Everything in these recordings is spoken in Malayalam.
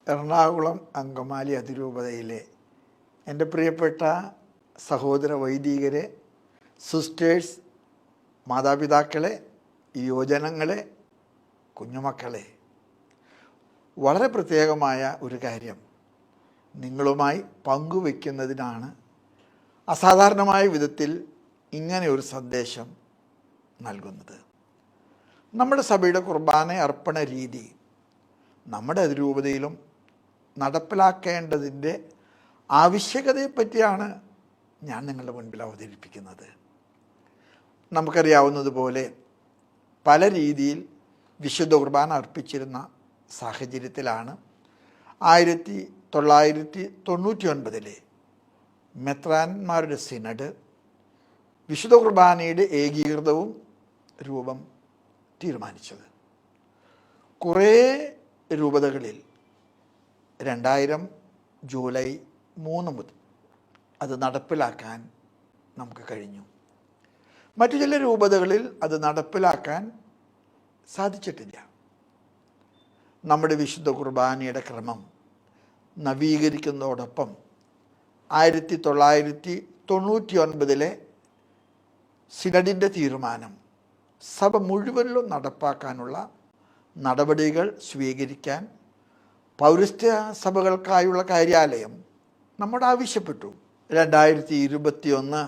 എറണാകുളം അങ്കമാലി അതിരൂപതയിലെ എൻ്റെ പ്രിയപ്പെട്ട സഹോദര വൈദികരെ, സിസ്റ്റേഴ്സ്, മാതാപിതാക്കളെ, യുവജനങ്ങളെ, കുഞ്ഞുമക്കളെ, വളരെ പ്രത്യേകമായ ഒരു കാര്യം നിങ്ങളുമായി പങ്കുവയ്ക്കുന്നതിനാണ് അസാധാരണമായ വിധത്തിൽ ഇങ്ങനെ ഒരു സന്ദേശം നൽകുന്നത്. നമ്മുടെ സഭയുടെ കുർബാന അർപ്പണ രീതി നമ്മുടെ അതിരൂപതയിലും നടപ്പിലാക്കേണ്ടതിൻ്റെ ആവശ്യകതയെപ്പറ്റിയാണ് ഞാൻ നിങ്ങളുടെ മുൻപിൽ അവതരിപ്പിക്കുന്നത്. നമുക്കറിയാവുന്നതുപോലെ പല രീതിയിൽ വിശുദ്ധ കുർബാന അർപ്പിച്ചിരുന്ന സാഹചര്യത്തിലാണ് 1999 മെത്രാന്മാരുടെ സിനഡ് വിശുദ്ധ കുർബാനയുടെ ഏകീകൃതവും രൂപം തീരുമാനിച്ചത്. കുറേ രൂപതകളിൽ 2000 ജൂലൈ 3 മുതൽ അത് നടപ്പിലാക്കാൻ നമുക്ക് കഴിഞ്ഞു. മറ്റു ചില രൂപതകളിൽ അത് നടപ്പിലാക്കാൻ സാധിച്ചിട്ടില്ല. നമ്മുടെ വിശുദ്ധ കുർബാനയുടെ ക്രമം നവീകരിക്കുന്നതോടൊപ്പം 1999 സിനഡിൻ്റെ തീരുമാനം സഭ മുഴുവനിലും നടപ്പാക്കാനുള്ള നടപടികൾ സ്വീകരിക്കാൻ പൗരസ്ത്യ സഭകൾക്കായുള്ള കാര്യാലയം നമ്മോട് ആവശ്യപ്പെട്ടു. 2021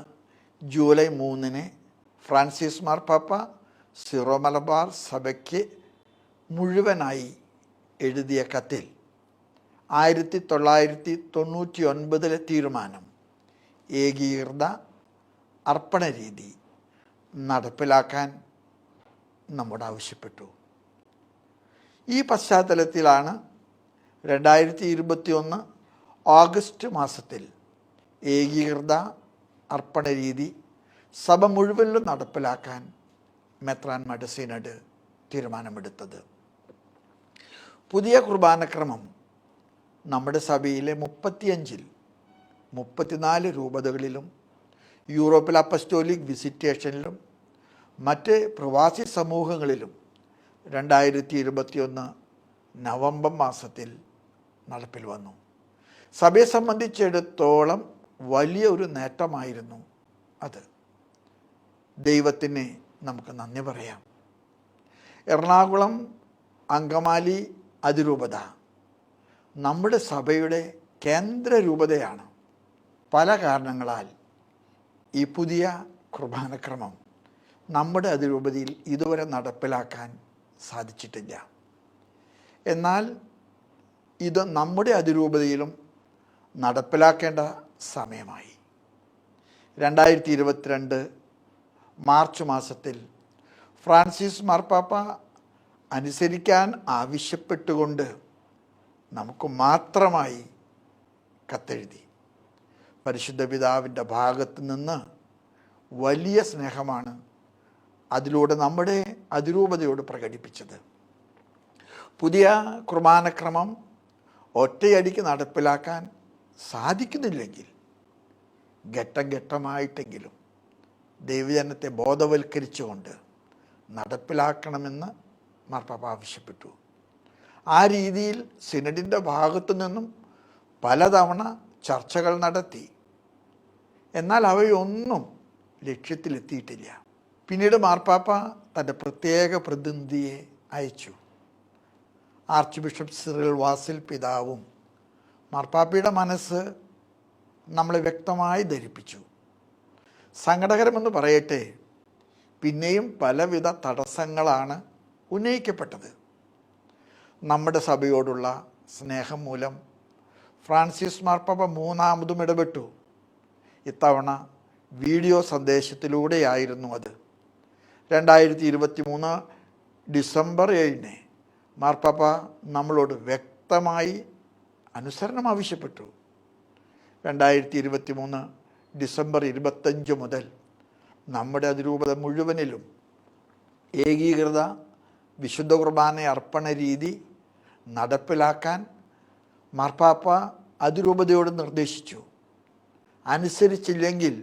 ജൂലൈ 3 ഫ്രാൻസിസ് മാർപ്പാപ്പ സിറോ മലബാർ സഭയ്ക്ക് മുഴുവനായി എഴുതിയ കത്തിൽ 1999 തീരുമാനം ഏകീകൃത അർപ്പണ രീതി നടപ്പിലാക്കാൻ നമ്മോട് ആവശ്യപ്പെട്ടു. ഈ പശ്ചാത്തലത്തിലാണ് 2021 ഓഗസ്റ്റ് മാസത്തിൽ ഏകീകൃത അർപ്പണ രീതി സഭ മുഴുവനിലും നടപ്പിലാക്കാൻ മെത്രാന്മാരുടെ സിനഡ് തീരുമാനമെടുത്തത്. പുതിയ കുർബാനക്രമം നമ്മുടെ സഭയിലെ 34 രൂപതകളിലും യൂറോപ്പിൽ അപ്പസ്റ്റോലിക് വിസിറ്റേഷനിലും മറ്റ് പ്രവാസി സമൂഹങ്ങളിലും 2021 നവംബർ മാസത്തിൽ നടപ്പിൽ വന്നു. സഭയെ സംബന്ധിച്ചിടത്തോളം വലിയ ഒരു നേട്ടമായിരുന്നു അത്. ദൈവത്തിന് നമുക്ക് നന്ദി പറയാം. എറണാകുളം അങ്കമാലി അതിരൂപത നമ്മുടെ സഭയുടെ കേന്ദ്ര രൂപതയാണ്. പല കാരണങ്ങളാൽ ഈ പുതിയ കുർബാനക്രമം നമ്മുടെ അതിരൂപതയിൽ ഇതുവരെ നടപ്പിലാക്കാൻ സാധിച്ചിട്ടില്ല. എന്നാൽ ഇത് നമ്മുടെ അതിരൂപതയിലും നടപ്പിലാക്കേണ്ട സമയമായി. 2022 മാർച്ച് മാസത്തിൽ ഫ്രാൻസിസ് മാർപ്പാപ്പ അനുസരിക്കാൻ ആവശ്യപ്പെട്ടുകൊണ്ട് നമുക്ക് മാത്രമായി കത്തെഴുതി. പരിശുദ്ധ പിതാവിൻ്റെ ഭാഗത്ത് നിന്ന് വലിയ സ്നേഹമാണ് അതിലൂടെ നമ്മുടെ അതിരൂപതയോട് പ്രകടിപ്പിച്ചത്. പുതിയ കുർബാനക്രമം ഒറ്റയടിക്ക് നടപ്പിലാക്കാൻ സാധിക്കുന്നില്ലെങ്കിൽ ഘട്ടം ഘട്ടമായിട്ടെങ്കിലും ദൈവജനത്തെ ബോധവൽക്കരിച്ചുകൊണ്ട് നടപ്പിലാക്കണമെന്ന് മാർപ്പാപ്പ ആവശ്യപ്പെട്ടു. ആ രീതിയിൽ സിനഡിൻ്റെ ഭാഗത്തു നിന്നും പലതവണ ചർച്ചകൾ നടത്തി. എന്നാൽ അവയൊന്നും ലക്ഷ്യത്തിലെത്തിയിട്ടില്ല. പിന്നീട് മാർപ്പാപ്പ തൻ്റെ പ്രത്യേക പ്രതിനിധിയെ അയച്ചു. ആർച്ച് ബിഷപ്പ് സിറിൽ വാസിൽ പിതാവും മാർപ്പാപ്പയുടെ മനസ്സ് നമ്മളെ വ്യക്തമായി ധരിപ്പിച്ചു. സങ്കടകരമെന്ന് പറയട്ടെ, പിന്നെയും പലവിധ തടസ്സങ്ങളാണ് ഉന്നയിക്കപ്പെട്ടത്. നമ്മുടെ സഭയോടുള്ള സ്നേഹം മൂലം ഫ്രാൻസിസ് മാർപ്പാപ്പ 3ാമതും ഇടപെട്ടു. ഇത്തവണ വീഡിയോ സന്ദേശത്തിലൂടെയായിരുന്നു അത്. 2023 ഡിസംബർ 7 മാർപ്പാപ്പ നമ്മളോട് വ്യക്തമായി അനുസരണം ആവശ്യപ്പെട്ടു. 2023 ഡിസംബർ 25 മുതൽ നമ്മുടെ അതിരൂപത മുഴുവനിലും ഏകീകൃത വിശുദ്ധ കുർബാന അർപ്പണ രീതി നടപ്പിലാക്കാൻ മാർപ്പാപ്പ അതിരൂപതയോട് നിർദ്ദേശിച്ചു. അനുസരിച്ചില്ലെങ്കിൽ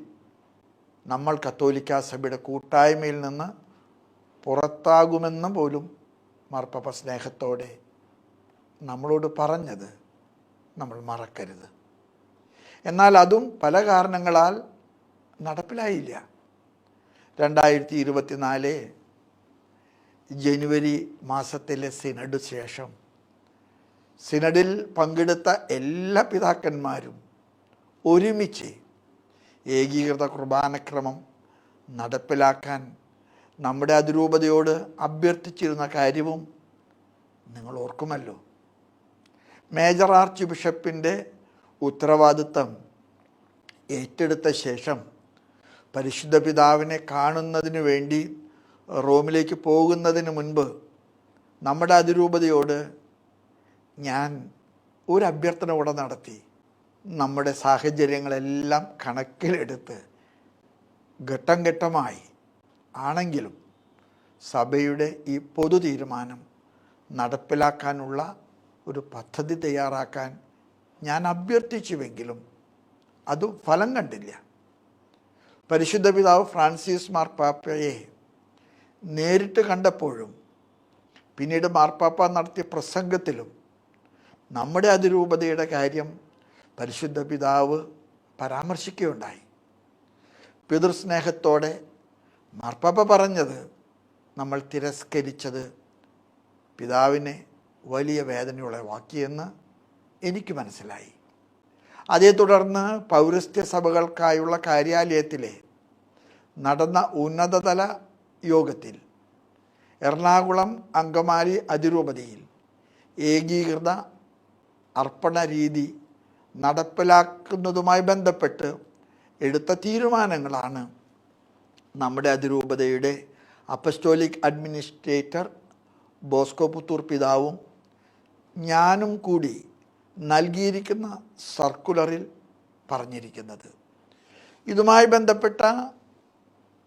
നമ്മൾ കത്തോലിക്കാ സഭയുടെ കൂട്ടായ്മയിൽ നിന്ന് പുറത്താകുമെന്ന് പോലും മാർപ്പാപ്പ സ്നേഹത്തോടെ നമ്മളോട് പറഞ്ഞത് നമ്മൾ മറക്കരുത്. എന്നാൽ അതും പല കാരണങ്ങളാൽ നടപ്പിലായില്ല. 2024 ജനുവരി മാസത്തിലെ സിനഡ് ശേഷം സിനഡിൽ പങ്കെടുത്ത എല്ലാ പിതാക്കന്മാരും ഒരുമിച്ച് ഏകീകൃത കുർബാനക്രമം നടപ്പിലാക്കാൻ നമ്മുടെ അതിരൂപതയോട് അഭ്യർത്ഥിച്ചിരുന്ന കാര്യവും നിങ്ങൾ ഓർക്കുമല്ലോ. മേജർ ആർച്ച് ബിഷപ്പിൻ്റെ ഉത്തരവാദിത്തം ഏറ്റെടുത്ത ശേഷം പരിശുദ്ധ പിതാവിനെ കാണുന്നതിന് വേണ്ടി റോമിലേക്ക് പോകുന്നതിന് മുൻപ് നമ്മുടെ അതിരൂപതയോട് ഞാൻ ഒരു അഭ്യർത്ഥന കൂടെ നടത്തി. നമ്മുടെ സാഹചര്യങ്ങളെല്ലാം കണക്കിലെടുത്ത് ഘട്ടം ഘട്ടമായി ആണെങ്കിലും സഭയുടെ ഈ പൊതു തീരുമാനം നടപ്പിലാക്കാനുള്ള ഒരു പദ്ധതി തയ്യാറാക്കാൻ ഞാൻ അഭ്യർത്ഥിച്ചുവെങ്കിലും അത് ഫലം കണ്ടില്ല. പരിശുദ്ധ പിതാവ് ഫ്രാൻസിസ് മാർപ്പാപ്പയെ നേരിട്ട് കണ്ടപ്പോഴും പിന്നീട് മാർപ്പാപ്പ നടത്തിയ പ്രസംഗത്തിലും നമ്മുടെ അതിരൂപതയുടെ കാര്യം പരിശുദ്ധ പിതാവ് പരാമർശിക്കുകയുണ്ടായി. പിതൃസ്നേഹത്തോടെ മാർപ്പാപ്പ പറഞ്ഞത് നമ്മൾ തിരസ്കരിച്ചത് പിതാവിനെ വലിയ വേദനയുളവാക്കിയെന്ന് എനിക്ക് മനസ്സിലായി. അതേ തുടർന്ന് പൗരസ്ത്യ സഭകൾക്കായുള്ള കാര്യാലയത്തിലെ നടന്ന ഉന്നതതല യോഗത്തിൽ എറണാകുളം അങ്കമാലി അതിരൂപതയിൽ ഏകീകൃത അർപ്പണ രീതി നടപ്പിലാക്കുന്നതുമായി ബന്ധപ്പെട്ട് എടുത്ത തീരുമാനങ്ങളാണ് നമ്മുടെ അതിരൂപതയുടെ അപ്പസ്റ്റോലിക് അഡ്മിനിസ്ട്രേറ്റർ ബോസ്കോ പുത്തൂർ പിതാവും ഞാനും കൂടി നൽകിയിരിക്കുന്ന സർക്കുലറിൽ പറഞ്ഞിരിക്കുന്നത്. ഇതുമായി ബന്ധപ്പെട്ട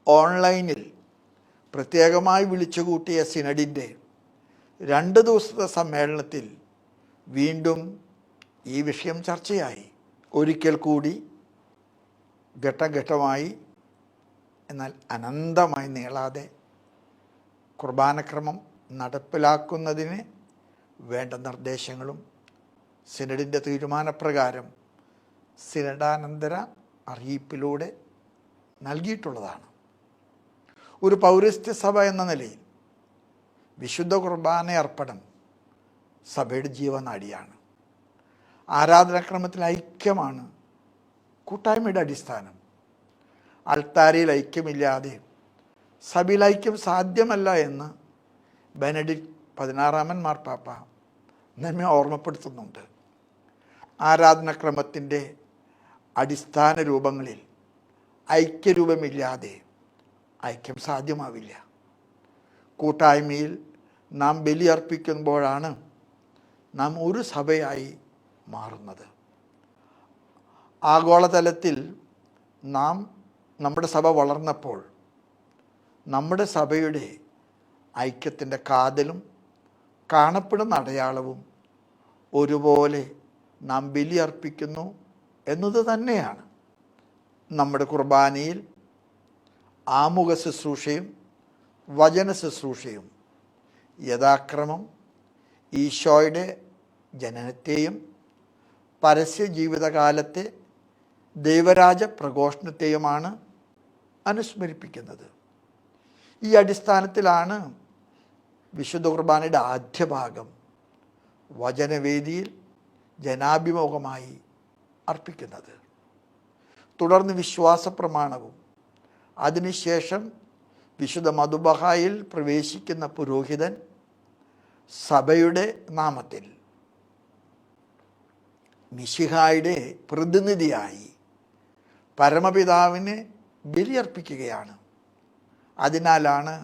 ഓൺലൈനിൽ പ്രത്യേകമായി വിളിച്ചുകൂട്ടിയ സിനഡിൻ്റെ 2 ദിവസത്തെ സമ്മേളനത്തിൽ വീണ്ടും ഈ വിഷയം ചർച്ചയായി. ഒരിക്കൽ കൂടി ഘട്ടം ഘട്ടമായി എന്നാൽ അനന്തമായി നീളാതെ കുർബാനക്രമം നടപ്പിലാക്കുന്നതിന് വേണ്ട നിർദ്ദേശങ്ങളും സിനഡിൻ്റെ തീരുമാനപ്രകാരം സിനഡാനന്തര അറിയിപ്പിലൂടെ നൽകിയിട്ടുള്ളതാണ്. ഒരു പൗരസ്ത്യ സഭ എന്ന നിലയിൽ വിശുദ്ധ കുർബാന അർപ്പണം സഭയുടെ ജീവനാഡിയാണ്. ആരാധനാക്രമത്തിൽ ഐക്യമാണ് കൂട്ടായ്മയുടെ അടിസ്ഥാനം. അൾത്താരയിൽ ഐക്യമില്ലാതെ സഭയിൽ ഐക്യം സാധ്യമല്ല എന്ന് ബെനഡിക്ട് 16 മാർപ്പാപ്പ നമ്മെ ഓർമ്മപ്പെടുത്തുന്നുണ്ട്. ആരാധനാക്രമത്തിൻ്റെ അടിസ്ഥാന രൂപങ്ങളിൽ ഐക്യരൂപമില്ലാതെ ഐക്യം സാധ്യമാവില്ല. കൂട്ടായ്മയിൽ നാം ബലിയർപ്പിക്കുമ്പോഴാണ് നാം ഒരു സഭയായി മാറുന്നത്. ആഗോളതലത്തിൽ നമ്മുടെ സഭ വളർന്നപ്പോൾ നമ്മുടെ സഭയുടെ ഐക്യത്തിൻ്റെ കാതലും കാണപ്പെടുന്ന അടയാളവും ഒരുപോലെ നാം ബലിയർപ്പിക്കുന്നു എന്നത് തന്നെയാണ്. നമ്മുടെ കുർബാനയിൽ ആമുഖ ശുശ്രൂഷയും വചന ശുശ്രൂഷയും യഥാക്രമം ഈശോയുടെ ജനനത്തെയും പരസ്യ ജീവിതകാലത്തെ ദൈവരാജ പ്രഘോഷണത്തെയുമാണ് അനുസ്മരിപ്പിക്കുന്നത്. ഈ അടിസ്ഥാനത്തിലാണ് വിശുദ്ധ കുർബാനയുടെ ആദ്യ ഭാഗം വചനവേദിയിൽ ജനാഭിമുഖമായി അർപ്പിക്കുന്നത്. തുടർന്ന് വിശ്വാസ പ്രമാണവും അതിനുശേഷം വിശുദ്ധ മധുബഹായിൽ പ്രവേശിക്കുന്ന പുരോഹിതൻ സഭയുടെ നാമത്തിൽ മിശിഹായുടെ പ്രതിനിധിയായി പരമപിതാവിന് ബലിയർപ്പിക്കുകയാണ്. അതിനാലാണ്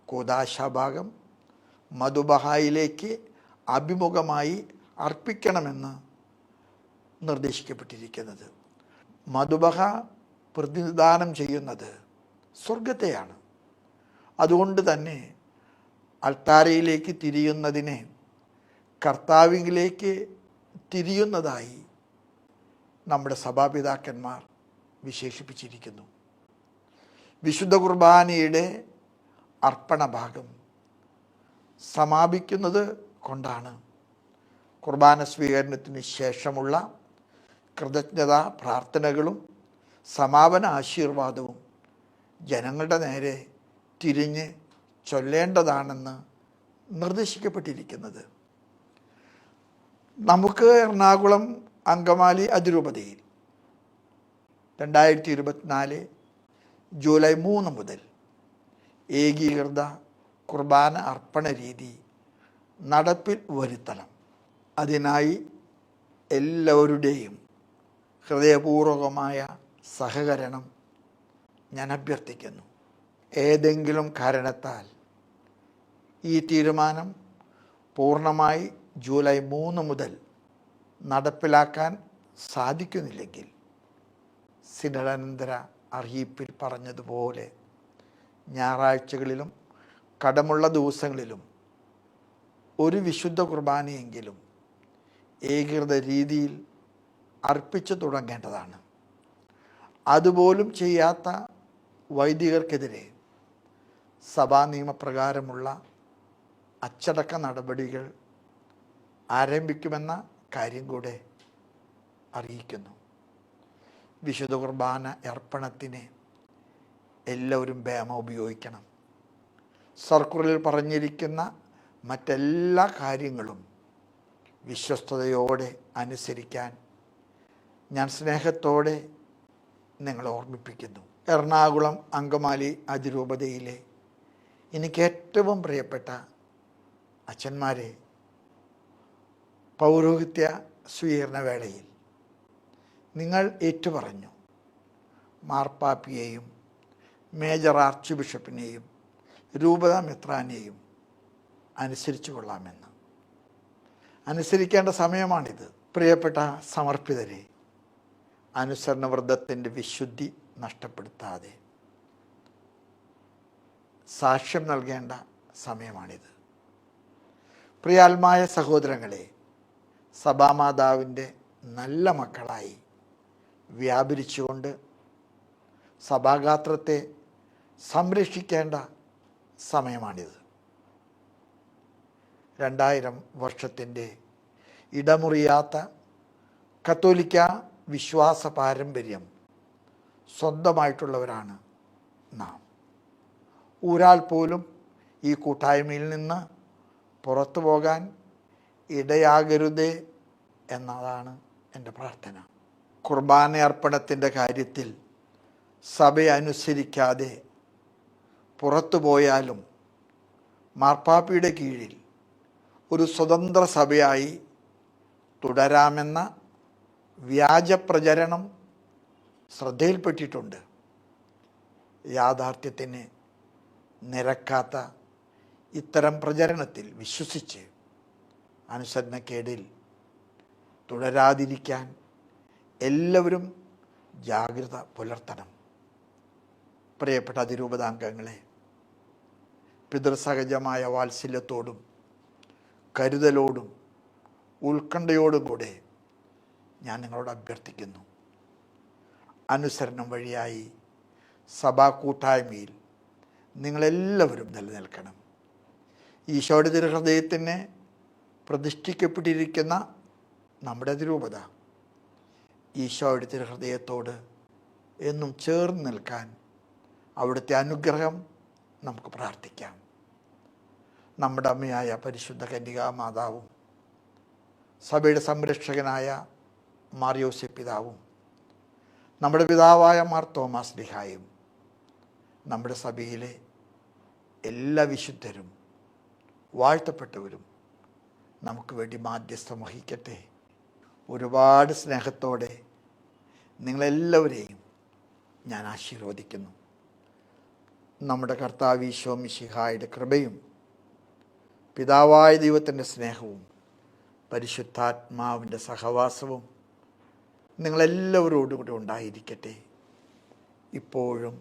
കൂദാശഭാഗം മധുബഹായിലേക്ക് അഭിമുഖമായി അർപ്പിക്കണമെന്ന് നിർദ്ദേശിക്കപ്പെട്ടിരിക്കുന്നത്. മധുബഹ പ്രതിനിധാനം ചെയ്യുന്നത് സ്വർഗത്തെയാണ്. അതുകൊണ്ട് തന്നെ അൾത്താരയിലേക്ക് തിരിയുന്നതിനെ കർത്താവിലേക്ക് തിരിയുന്നതായി നമ്മുടെ സഭാപിതാക്കന്മാർ വിശേഷിപ്പിച്ചിരിക്കുന്നു. വിശുദ്ധ കുർബാനയുടെ അർപ്പണഭാഗം സമാപിക്കുന്നത് കൊണ്ടാണ് കുർബാന സ്വീകരണത്തിന് ശേഷമുള്ള കൃതജ്ഞതാ പ്രാർത്ഥനകളും സമാപന ആശീർവാദവും ജനങ്ങളുടെ നേരെ തിരിഞ്ഞ് ചൊല്ലേണ്ടതാണെന്ന് നിർദ്ദേശിക്കപ്പെട്ടിരിക്കുന്നത്. നമുക്ക് എറണാകുളം അങ്കമാലി അതിരൂപതയിൽ 2024 ജൂലൈ 3 മുതൽ ഏകീകൃത കുർബാന അർപ്പണ രീതി നടപ്പിൽ വരുത്തണം. അതിനായി എല്ലാവരുടെയും ഹൃദയപൂർവകമായ സഹകരണം ഞാൻ അഭ്യർത്ഥിക്കുന്നു. ഏതെങ്കിലും കാരണത്താൽ ഈ തീരുമാനം പൂർണ്ണമായി ജൂലൈ 3 മുതൽ നടപ്പിലാക്കാൻ സാധിക്കുന്നില്ലെങ്കിൽ സിനഡാനന്തര അറിയിപ്പിൽ പറഞ്ഞതുപോലെ ഞായറാഴ്ചകളിലും കടമുള്ള ദിവസങ്ങളിലും ഒരു വിശുദ്ധ കുർബാനയെങ്കിലും ഏകീകൃത രീതിയിൽ അർപ്പിച്ചു തുടങ്ങേണ്ടതാണ്. അതുപോലും ചെയ്യാത്ത വൈദികർക്കെതിരെ സഭാ നിയമപ്രകാരമുള്ള അച്ചടക്ക നടപടികൾ ആരംഭിക്കുമെന്ന കാര്യം കൂടെ അറിയിക്കുന്നു. വിശുദ്ധ കുർബാന അർപ്പണത്തിന് എല്ലാവരും ബേമ ഉപയോഗിക്കണം. സർക്കുലറിൽ പറഞ്ഞിരിക്കുന്ന മറ്റെല്ലാ കാര്യങ്ങളും വിശ്വസ്തയോടെ അനുസരിക്കാൻ ഞാൻ സ്നേഹത്തോടെ നിങ്ങളെ ഓർമ്മിപ്പിക്കുന്നു. എറണാകുളം അങ്കമാലി അതിരൂപതയിലെ എനിക്ക് ഏറ്റവും പ്രിയപ്പെട്ട അച്ഛന്മാരെ, പൗരോഹിത്യ സ്വീകരണ വേളയിൽ നിങ്ങൾ ഏറ്റുപറഞ്ഞു മാർപ്പാപ്പിയെയും മേജർ ആർച്ച് ബിഷപ്പിനെയും രൂപത മെത്രാനെയും അനുസരിച്ചു കൊള്ളാമെന്ന്. അനുസരിക്കേണ്ട സമയമാണിത്. പ്രിയപ്പെട്ട സമർപ്പിതരെ, അനുസരണവ്രതത്തിൻ്റെ വിശുദ്ധി നഷ്ടപ്പെടുത്താതെ സാക്ഷ്യം നൽകേണ്ട സമയമാണിത്. പ്രിയാത്മായ സഹോദരങ്ങളെ, സഭാമാതാവിൻ്റെ നല്ല മക്കളായി വ്യാപരിച്ചുകൊണ്ട് സഭാഗാത്രത്തെ സംരക്ഷിക്കേണ്ട സമയമാണിത്. 2000 വർഷത്തിൻ്റെ ഇടമുറിയാത്ത കത്തോലിക്ക വിശ്വാസ പാരമ്പര്യം സ്വന്തമായിട്ടുള്ളവരാണ് നാം. ഒരാൾ പോലും ഈ കൂട്ടായ്മയിൽ നിന്ന് പുറത്തു പോകാൻ ഇടയാകരുതേ എന്നതാണ് എൻ്റെ പ്രാർത്ഥന. കുർബാന അർപ്പണത്തിൻ്റെ കാര്യത്തിൽ സഭയെ അനുസരിക്കാതെ പുറത്തു പോയാലും മാർപ്പാപ്പയുടെ കീഴിൽ ഒരു സ്വതന്ത്ര സഭയായി തുടരാമെന്ന വ്യാജ പ്രചരണം ശ്രദ്ധയിൽപ്പെട്ടിട്ടുണ്ട്. യാഥാർത്ഥ്യത്തിന് നിരക്കാത്ത ഇത്തരം പ്രചരണത്തിൽ വിശ്വസിച്ച് അനുസരണക്കേടിൽ തുടരാതിരിക്കാൻ എല്ലാവരും ജാഗ്രത പുലർത്തണം. പ്രിയപ്പെട്ട അതിരൂപതാംഗങ്ങളെ, പിതൃസഹജമായ വാത്സല്യത്തോടും കരുതലോടും ഉത്കണ്ഠയോടും കൂടെ ഞാൻ നിങ്ങളോട് അഭ്യർത്ഥിക്കുന്നു. അനുസരണം വഴിയായി സഭാ കൂട്ടായ്മയിൽ നിങ്ങളെല്ലാവരും നിലനിൽക്കണം. ഈശോയുടെ തിരുഹൃദയത്തിന് പ്രതിഷ്ഠിക്കപ്പെട്ടിരിക്കുന്ന നമ്മുടെ അതിരൂപത ഈശോയുടെ തിരുഹൃദയത്തോട് എന്നും ചേർന്ന് നിൽക്കാൻ അവിടുത്തെ അനുഗ്രഹം നമുക്ക് പ്രാർത്ഥിക്കാം. നമ്മുടെ അമ്മയായ പരിശുദ്ധ കന്യകാ മാതാവും സഭയുടെ സംരക്ഷകനായ മാർ യോസേപ്പ് പിതാവും നമ്മുടെ പിതാവായ മാർ തോമാസ് ശ്ലീഹായും നമ്മുടെ സഭയിലെ എല്ലാ വിശുദ്ധരും വാഴ്ത്തപ്പെട്ടവരും നമുക്ക് വേണ്ടി മാധ്യസ്ഥം വഹിക്കട്ടെ. ഒരുപാട് സ്നേഹത്തോടെ നിങ്ങളെല്ലാവരെയും ഞാൻ ആശീർവദിക്കുന്നു. നമ്മുടെ കർത്താവ് ഈശോ മിശിഹായുടെ കൃപയും പിതാവായ ദൈവത്തിൻ്റെ സ്നേഹവും പരിശുദ്ധാത്മാവിൻ്റെ സഹവാസവും നിങ്ങളെല്ലാവരോടും കൂടെ ഉണ്ടായിരിക്കട്ടെ, ഇപ്പോഴും